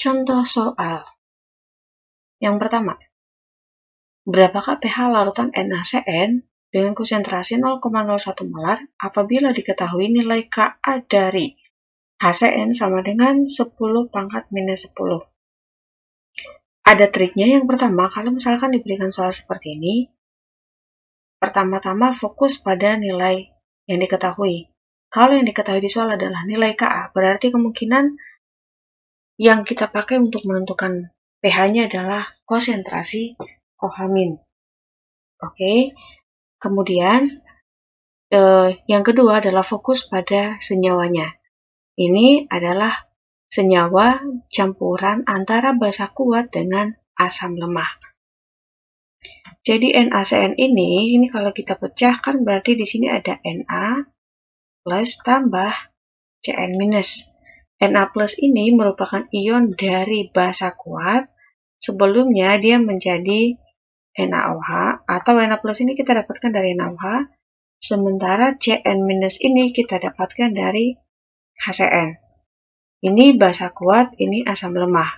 Contoh soal. Yang pertama, berapakah pH larutan NaCN dengan konsentrasi 0,01 molar apabila diketahui nilai Ka dari HCN sama dengan 10 pangkat minus 10. Ada triknya. Yang pertama, kalau misalkan diberikan soal seperti ini, pertama-tama fokus pada nilai yang diketahui. Kalau yang diketahui di soal adalah nilai Ka, berarti kemungkinan yang kita pakai untuk menentukan pH-nya adalah konsentrasi OH-. Oke. Kemudian yang kedua adalah fokus pada senyawanya. Ini adalah senyawa campuran antara basa kuat dengan asam lemah. Jadi NaCN ini kalau kita pecahkan berarti di sini ada Na plus tambah Cn minus. Na plus ini merupakan ion dari basa kuat. Sebelumnya dia menjadi NaOH, atau Na plus ini kita dapatkan dari NaOH, sementara Cn minus ini kita dapatkan dari HCN. Ini basa kuat, ini asam lemah.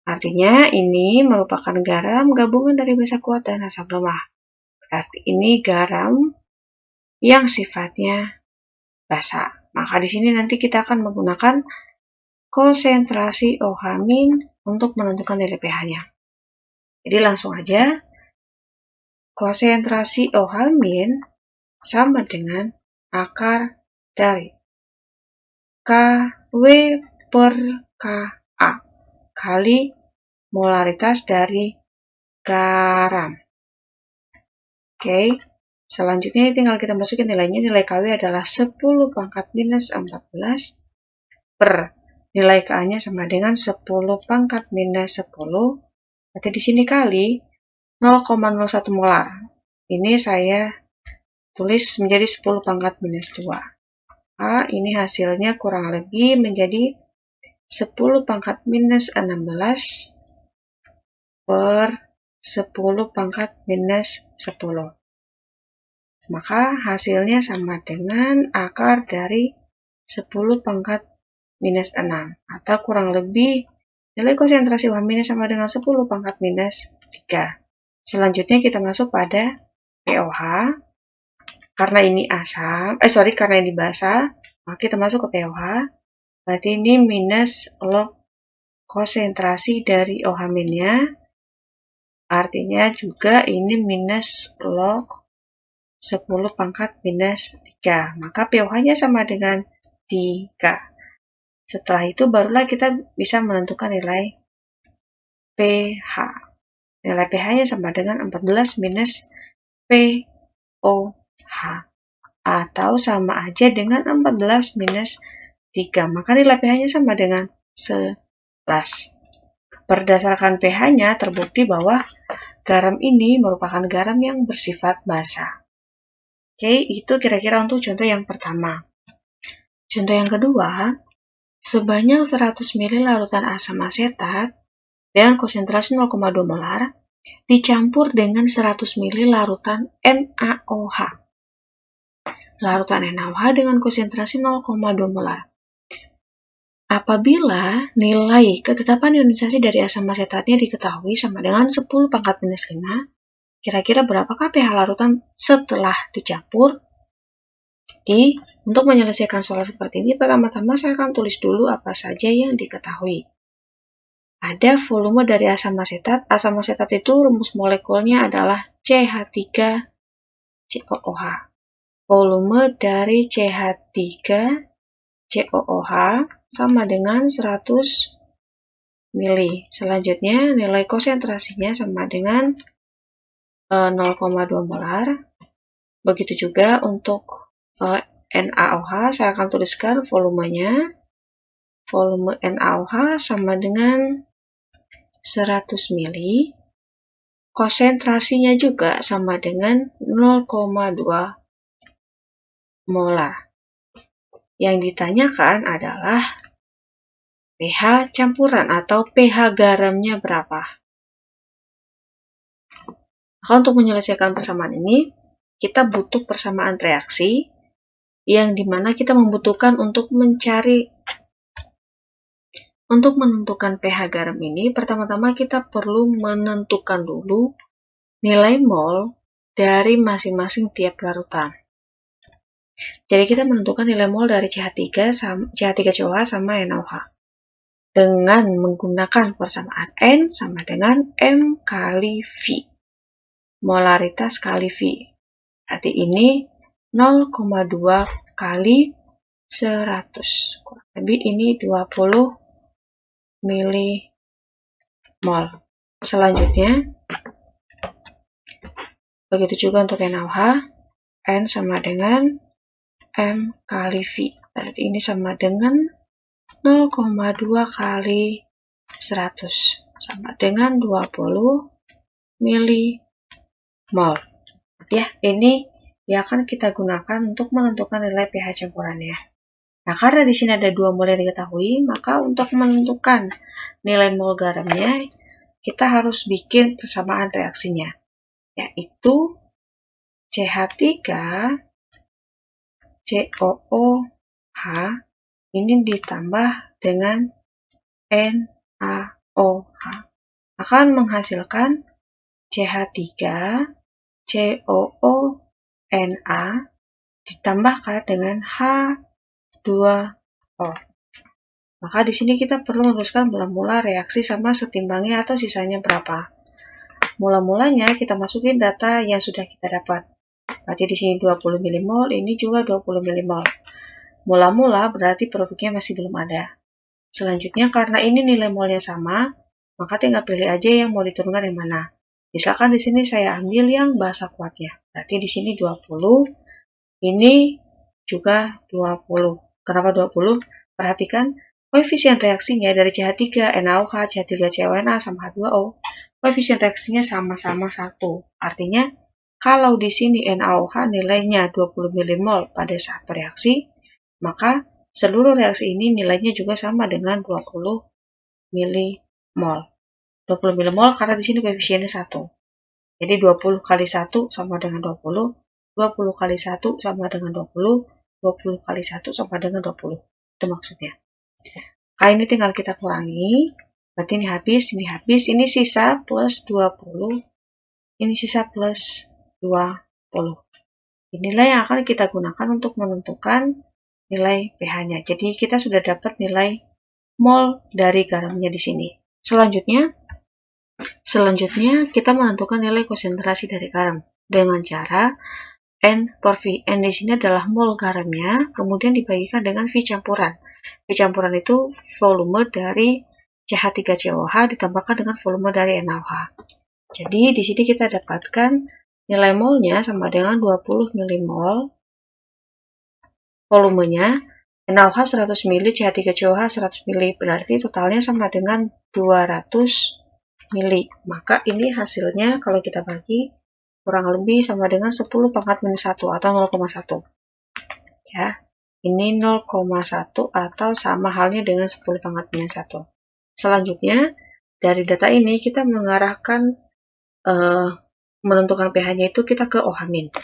Artinya ini merupakan garam gabungan dari basa kuat dan asam lemah. Berarti ini garam yang sifatnya basa. Maka di sini nanti kita akan menggunakan konsentrasi OH- untuk menentukan nilai pH-nya. Jadi langsung aja, konsentrasi OH- sama dengan akar dari KW per Ka kali molaritas dari garam. Oke, selanjutnya tinggal kita masukin nilainya. Nilai KW adalah 10 pangkat minus 14 per nilai Ka-nya sama dengan 10 pangkat minus 10. Berarti di sini kali 0,01 molar. Ini saya tulis menjadi 10 pangkat minus 2. Ini hasilnya kurang lebih menjadi 10 pangkat minus 16 per 10 pangkat minus 10. Maka hasilnya sama dengan akar dari 10 pangkat minus 6. Atau kurang lebih nilai konsentrasi OH- sama dengan 10 pangkat minus 3. Selanjutnya kita masuk pada POH. Karena ini karena ini basa, maka kita masuk ke POH. Berarti ini minus log konsentrasi dari OH-nya. Artinya juga ini minus log 10 pangkat minus 3. Maka POH-nya sama dengan 3. Setelah itu barulah kita bisa menentukan nilai pH. Nilai pH-nya sama dengan 14 minus POH. Atau sama aja dengan 14 minus 3. Maka nilai pH-nya sama dengan 11. Berdasarkan pH-nya terbukti bahwa garam ini merupakan garam yang bersifat basa. Oke, itu kira-kira untuk contoh yang pertama. Contoh yang kedua, sebanyak 100 ml larutan asam asetat dengan konsentrasi 0,2 molar dicampur dengan 100 ml larutan NaOH. Larutan NaOH dengan konsentrasi 0,2 molar. Apabila nilai ketetapan ionisasi dari asam asetatnya diketahui sama dengan 10 pangkat minus 5, kira-kira berapakah pH larutan setelah dicampur? Jadi, untuk menyelesaikan soal seperti ini, pertama-tama saya akan tulis dulu apa saja yang diketahui. Ada volume dari asam asetat. Asam asetat itu rumus molekulnya adalah CH3COOH. Volume dari CH3COOH sama dengan 100 mili. Selanjutnya, nilai konsentrasinya sama dengan 0,2 molar. Begitu juga untuk NaOH, saya akan tuliskan volumenya. Volume NaOH sama dengan 100 mili. Konsentrasinya juga sama dengan 0,2 molar. Yang ditanyakan adalah pH campuran atau pH garamnya berapa. Maka untuk menyelesaikan persamaan ini, kita butuh persamaan reaksi yang dimana kita membutuhkan untuk mencari Untuk menentukan pH garam ini, pertama-tama kita perlu menentukan dulu nilai mol dari masing-masing tiap larutan. Jadi kita menentukan nilai mol dari CH3COH sama NaOH dengan menggunakan persamaan N sama dengan M kali V. Molaritas kali V. Berarti ini 0,2 kali 100. Kurang lebih ini 20 milimol. Selanjutnya, begitu juga untuk NaOH, N sama dengan M kali V. Berarti ini sama dengan 0,2 kali 100. Sama dengan 20 milimol. Ya, ini yang akan kita gunakan untuk menentukan nilai pH campurannya. Nah, karena di sini ada 2 mol yang diketahui, maka untuk menentukan nilai mol garamnya, kita harus bikin persamaan reaksinya, yaitu CH3COOH ini ditambah dengan NaOH akan menghasilkan CH3COONa ditambahkan dengan H2O. Maka di sini kita perlu menuliskan mula-mula reaksi sama setimbangnya atau sisanya berapa. Mula-mulanya kita masukin data yang sudah kita dapat. Berarti di sini 20 milimol, ini juga 20 milimol. Mula-mula berarti produknya masih belum ada. Selanjutnya karena ini nilai molnya sama, maka tinggal pilih aja yang mau diturunkan yang mana. Misalkan di sini saya ambil yang basa kuatnya. Berarti di sini 20, ini juga 20. Kenapa 20? Perhatikan koefisien reaksinya dari CH3, NaOH, CH3CONa sama H2O. Koefisien reaksinya sama-sama 1. Artinya, kalau di sini NaOH nilainya 20 milimol pada saat bereaksi, maka seluruh reaksi ini nilainya juga sama dengan 20 milimol. 20 milimol karena di sini koefisiennya 1. Jadi 20 kali 1 sama dengan 20. 20 kali 1 sama dengan 20, 20 kali 1 sama dengan 20. Itu maksudnya. Kali ini tinggal kita kurangi, berarti ini habis, ini sisa plus 20, ini sisa plus 20. Inilah yang akan kita gunakan untuk menentukan nilai pH-nya. Jadi kita sudah dapat nilai mol dari garamnya di sini. Selanjutnya kita menentukan nilai konsentrasi dari garam dengan cara N per V. N di sini adalah mol garamnya, kemudian dibagikan dengan V campuran. V campuran itu volume dari CH3COH ditambahkan dengan volume dari NaOH. Jadi di sini kita dapatkan nilai molnya sama dengan 20 milimol. Volumenya NaOH 100 ml, CH3COH 100 ml. Berarti totalnya sama dengan 200 ml. Maka ini hasilnya kalau kita bagi kurang lebih sama dengan 10 pangkat minus 1 atau 0,1. Ya, ini 0,1 atau sama halnya dengan 10 pangkat minus 1. Selanjutnya, dari data ini kita mengarahkan menentukan pH-nya itu kita ke OH-.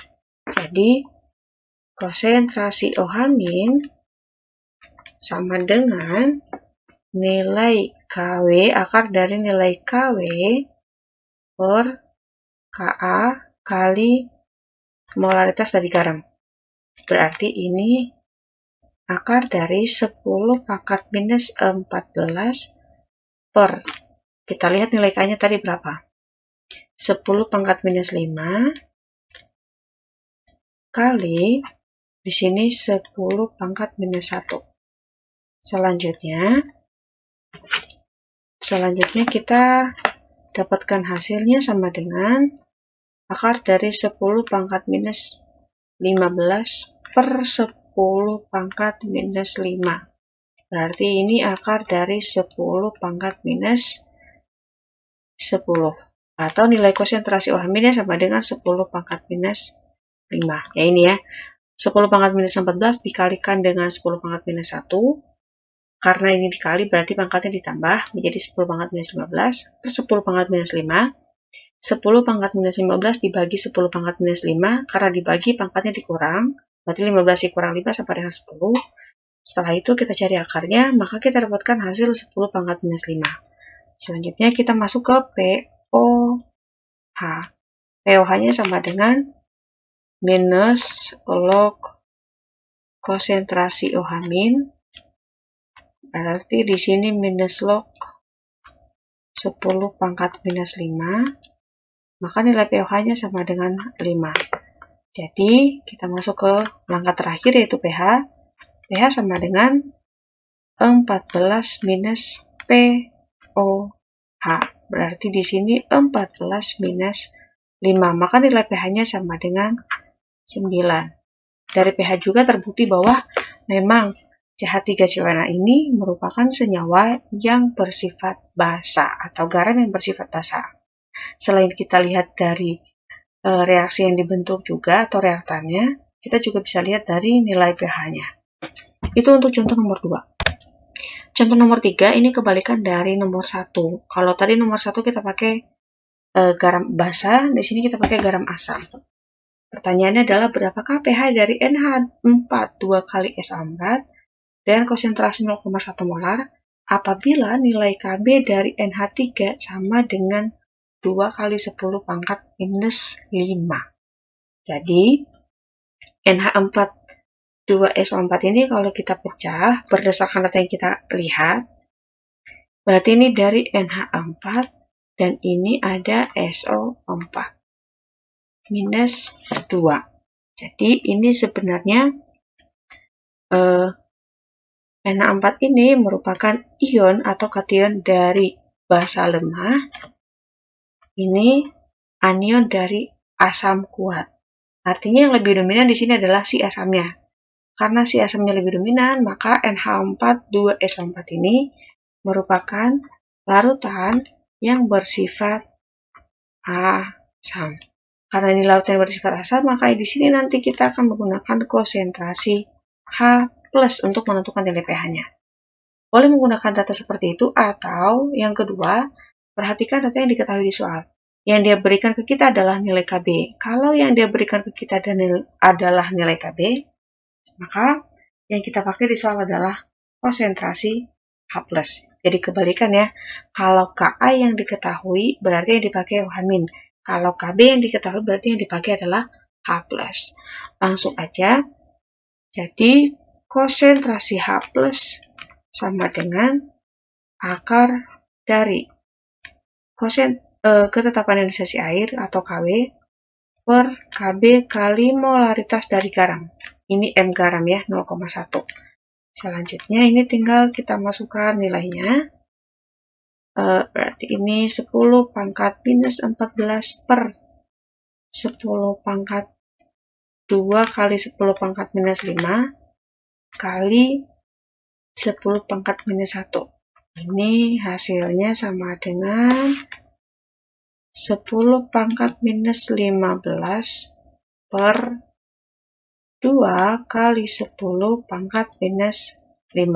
Jadi, konsentrasi OH- sama dengan nilai KW akar dari nilai KW per Ka kali molaritas dari garam. Berarti ini akar dari 10 pangkat minus 14 per, kita lihat nilai K-nya tadi berapa? 10 pangkat minus 5 kali, di sini 10 pangkat minus 1. Selanjutnya kita dapatkan hasilnya sama dengan akar dari 10 pangkat minus 15 per 10 pangkat minus 5. Berarti ini akar dari 10 pangkat minus 10. Atau nilai konsentrasi OH- sama dengan 10 pangkat minus 5. Ya ini ya. 10 pangkat minus 14 dikalikan dengan 10 pangkat minus 1. Karena ini dikali berarti pangkatnya ditambah menjadi 10 pangkat minus 15 per 10 pangkat minus 5. 10 pangkat minus 15 dibagi 10 pangkat minus 5, karena dibagi pangkatnya dikurang, berarti 15 dikurang 5 sama dengan 10. Setelah itu kita cari akarnya, maka kita dapatkan hasil 10 pangkat minus 5. Selanjutnya kita masuk ke POH. POH-nya sama dengan minus log konsentrasi OH min. Berarti di sini minus log 10 pangkat minus 5. Maka nilai POH-nya sama dengan 5. Jadi kita masuk ke langkah terakhir yaitu pH. pH sama dengan 14 minus POH. Berarti di sini 14 minus 5. Maka nilai pH-nya sama dengan 9. Dari pH juga terbukti bahwa memang CH3CONA ini merupakan senyawa yang bersifat basa atau garam yang bersifat basa. Selain kita lihat dari reaksi yang dibentuk juga atau reaktannya, kita juga bisa lihat dari nilai pH-nya. Itu untuk contoh nomor 2. Contoh nomor 3 ini kebalikan dari nomor 1. Kalau tadi nomor 1 kita pakai garam basa, di sini kita pakai garam asam. Pertanyaannya adalah berapakah pH dari NH4 2 kali SO4 dengan konsentrasi 0,1 molar apabila nilai Kb dari NH3 sama dengan 2 kali 10 pangkat minus 5. Jadi, NH4 2SO4 ini kalau kita pecah berdasarkan data yang kita lihat, berarti ini dari NH4 dan ini ada SO4 minus 2. Jadi, ini sebenarnya NH4 ini merupakan ion atau kation dari basa lemah. Ini anion dari asam kuat. Artinya yang lebih dominan di sini adalah si asamnya. Karena si asamnya lebih dominan, maka NH4 2SO4 ini merupakan larutan yang bersifat asam. Karena ini larutan yang bersifat asam, maka di sini nanti kita akan menggunakan konsentrasi H+ untuk menentukan nilai pH-nya. Boleh menggunakan data seperti itu, atau yang kedua, perhatikan data yang diketahui di soal. Yang dia berikan ke kita adalah nilai Kb. Kalau yang dia berikan ke kita adalah nilai Kb, maka yang kita pakai di soal adalah konsentrasi H+. Jadi kebalikan ya. Kalau Ka yang diketahui berarti yang dipakai OH-. Kalau Kb yang diketahui berarti yang dipakai adalah H+. Langsung aja. Jadi konsentrasi H+ sama dengan akar dari ketetapan ionisasi air atau Kw per Kb kali molaritas dari garam. Ini M garam ya, 0,1. Selanjutnya ini tinggal kita masukkan nilainya. Berarti ini 10 pangkat minus 14 per 10 pangkat 2 kali 10 pangkat minus 5 kali 10 pangkat minus 1. Ini hasilnya sama dengan 10 pangkat minus 15 per 2 kali 10 pangkat minus 5.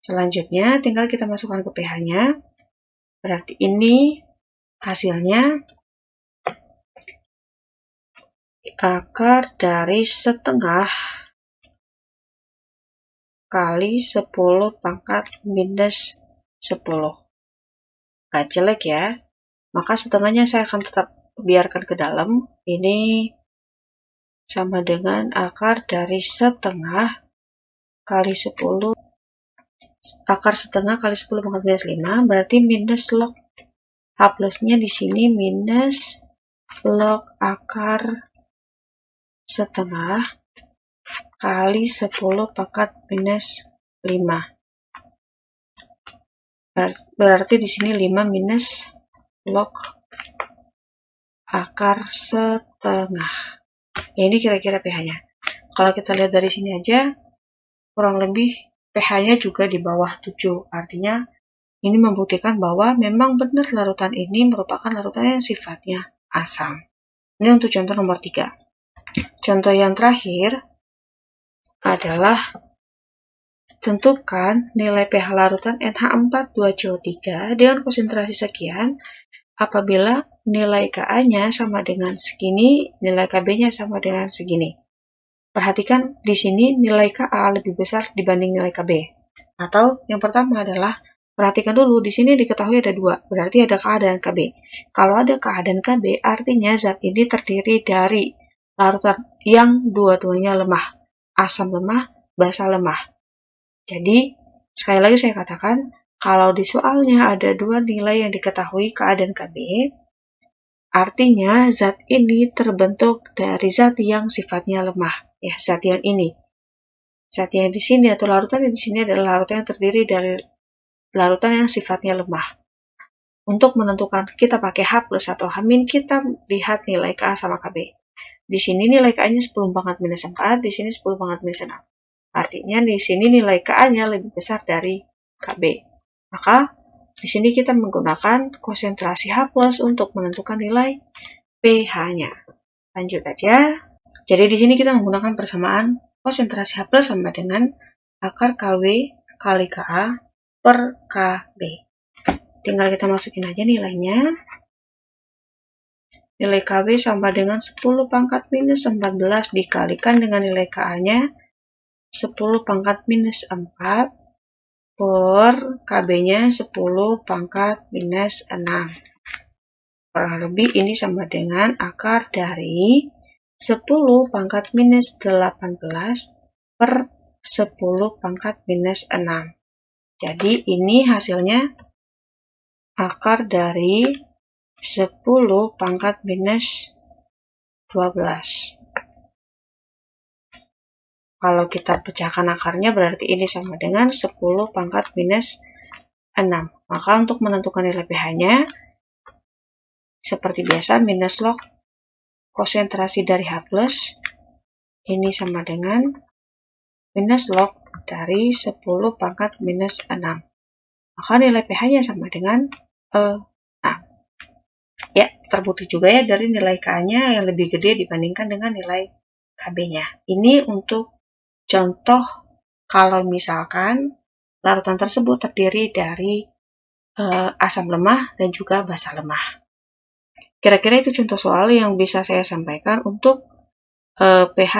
Selanjutnya tinggal kita masukkan ke pH-nya. Berarti ini hasilnya akar dari setengah kali 10 pangkat minus 10. Gak jelek ya. Maka setengahnya saya akan tetap biarkan ke dalam. Ini sama dengan akar dari setengah kali 10. Akar setengah kali 10 pangkat minus 5. Berarti minus log H+-nya di sini minus log akar setengah kali 10 pangkat minus 5. Berarti di sini 5 minus log akar setengah. Ya, ini kira-kira pH-nya. Kalau kita lihat dari sini aja, kurang lebih pH-nya juga di bawah 7. Artinya ini membuktikan bahwa memang benar larutan ini merupakan larutan yang sifatnya asam. Ini untuk contoh nomor 3. Contoh yang terakhir adalah tentukan nilai pH larutan NH4 2CO3 dengan konsentrasi sekian apabila nilai Ka-nya sama dengan segini, nilai Kb-nya sama dengan segini. Perhatikan di sini nilai Ka lebih besar dibanding nilai Kb. Atau yang pertama adalah, perhatikan dulu, di sini diketahui ada 2, berarti ada Ka dan Kb. Kalau ada Ka dan Kb, artinya zat ini terdiri dari larutan yang dua-duanya lemah, asam lemah, basa lemah. Jadi, sekali lagi saya katakan, kalau di soalnya ada 2 nilai yang diketahui Ka dan Kb, artinya zat ini terbentuk dari zat yang sifatnya lemah. Ya, zat yang ini. Zat yang di sini atau larutan yang di sini adalah larutan yang terdiri dari larutan yang sifatnya lemah. Untuk menentukan kita pakai H+ atau H-, kita lihat nilai Ka sama Kb. Di sini nilai Ka-nya 10⁻⁻4, di sini 10⁻⁻6. Artinya di sini nilai Ka-nya lebih besar dari Kb. Maka di sini kita menggunakan konsentrasi H+ untuk menentukan nilai pH-nya. Lanjut aja. Jadi di sini kita menggunakan persamaan konsentrasi H+ sama dengan akar Kw kali Ka per Kb. Tinggal kita masukin aja nilainya. Nilai Kw sama dengan 10⁻⁻14 dikalikan dengan nilai Ka-nya 10⁻⁻4 per Kb-nya 10⁻⁻6. Kurang lebih ini sama dengan akar dari 10⁻⁻18 per 10⁻⁻6. Jadi ini hasilnya akar dari 10⁻⁻12. Kalau kita pecahkan akarnya berarti ini sama dengan 10⁻⁻6. Maka untuk menentukan nilai pH-nya, seperti biasa minus log konsentrasi dari H+, ini sama dengan minus log dari 10⁻⁻6. Maka nilai pH-nya sama dengan 6. Ya, terbukti juga ya dari nilai Ka-nya yang lebih gede dibandingkan dengan nilai Kb-nya. Ini untuk contoh kalau misalkan larutan tersebut terdiri dari asam lemah dan juga basa lemah. Kira-kira itu contoh soal yang bisa saya sampaikan untuk pH